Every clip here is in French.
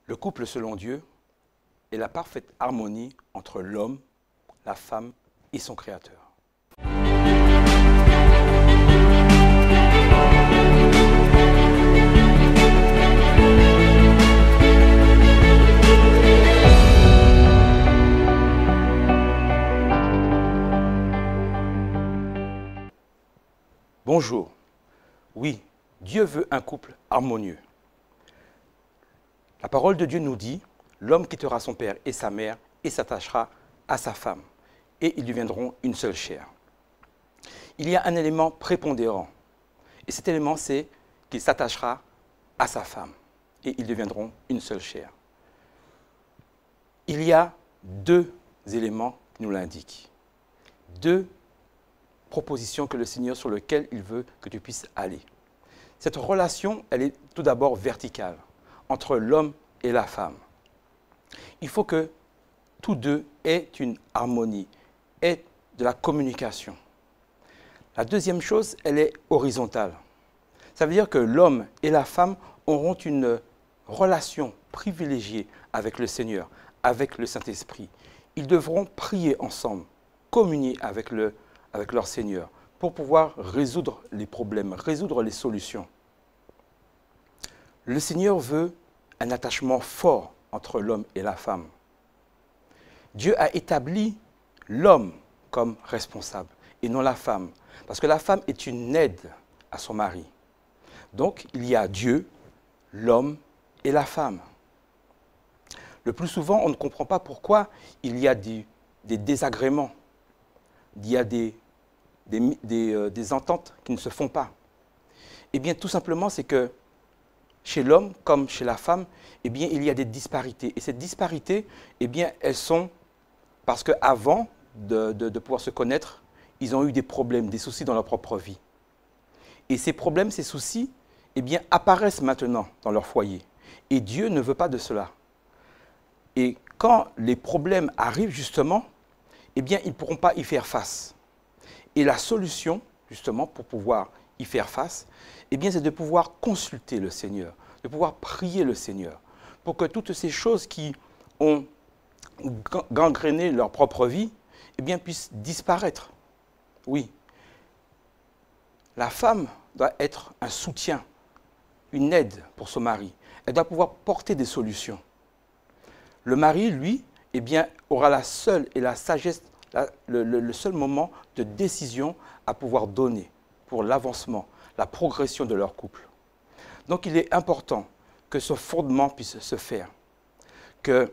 Le couple selon Dieu est la parfaite harmonie entre l'homme, la femme et son Créateur. Bonjour. Oui, Dieu veut un couple harmonieux. La parole de Dieu nous dit, l'homme quittera son père et sa mère et s'attachera à sa femme, et ils deviendront une seule chair. Il y a un élément prépondérant, et cet élément c'est qu'il s'attachera à sa femme, et ils deviendront une seule chair. Il y a deux éléments qui nous l'indiquent, deux propositions que le Seigneur sur lesquelles il veut que tu puisses aller. Cette relation, elle est tout d'abord verticale, entre l'homme et la femme. Il faut que tous deux aient une harmonie, aient de la communication. La deuxième chose, elle est horizontale. Ça veut dire que l'homme et la femme auront une relation privilégiée avec le Seigneur, avec le Saint-Esprit. Ils devront prier ensemble, communier avec leur Seigneur pour pouvoir résoudre les problèmes, résoudre les solutions. Le Seigneur veut un attachement fort entre l'homme et la femme. Dieu a établi l'homme comme responsable et non la femme, parce que la femme est une aide à son mari. Donc, il y a Dieu, l'homme et la femme. Le plus souvent, on ne comprend pas pourquoi il y a des désagréments, il y a des ententes qui ne se font pas. Eh bien, tout simplement, c'est que chez l'homme comme chez la femme, eh bien, il y a des disparités. Et ces disparités, eh bien, elles sont parce qu'avant de pouvoir se connaître, ils ont eu des problèmes, des soucis dans leur propre vie. Et ces problèmes, ces soucis, eh bien, apparaissent maintenant dans leur foyer. Et Dieu ne veut pas de cela. Et quand les problèmes arrivent, justement, eh bien, ils ne pourront pas y faire face. Et la solution, justement, pour pouvoir y faire face, eh bien, c'est de pouvoir consulter le Seigneur, de pouvoir prier le Seigneur, pour que toutes ces choses qui ont gangréné leur propre vie, eh bien, puissent disparaître. Oui. La femme doit être un soutien, une aide pour son mari. Elle doit pouvoir porter des solutions. Le mari, lui, eh bien, aura la seule et la sagesse, le seul moment de décision à pouvoir donner pour l'avancement, la progression de leur couple. Donc il est important que ce fondement puisse se faire, que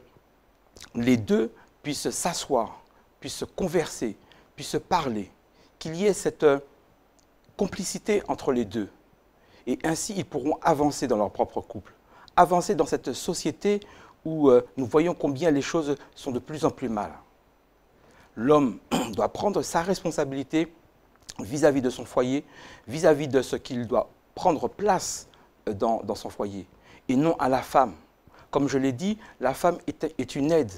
les deux puissent s'asseoir, puissent converser, puissent parler, qu'il y ait cette complicité entre les deux. Et ainsi, ils pourront avancer dans leur propre couple, avancer dans cette société où nous voyons combien les choses sont de plus en plus mal. L'homme doit prendre sa responsabilité vis-à-vis de son foyer, vis-à-vis de ce qu'il doit prendre place dans son foyer, et non à la femme. Comme je l'ai dit, la femme est une aide.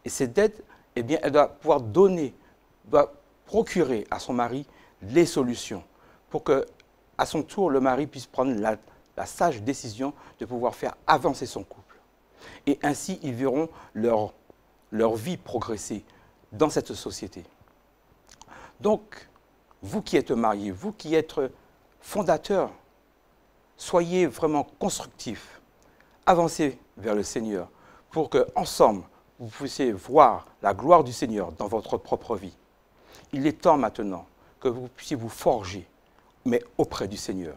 Et cette aide, eh bien, elle doit pouvoir donner, doit procurer à son mari les solutions pour que, à son tour, le mari puisse prendre la sage décision de pouvoir faire avancer son couple. Et ainsi, ils verront leur vie progresser dans cette société. Donc, vous qui êtes mariés, vous qui êtes fondateurs, soyez vraiment constructifs, avancez vers le Seigneur pour qu'ensemble, vous puissiez voir la gloire du Seigneur dans votre propre vie. Il est temps maintenant que vous puissiez vous forger, mais auprès du Seigneur.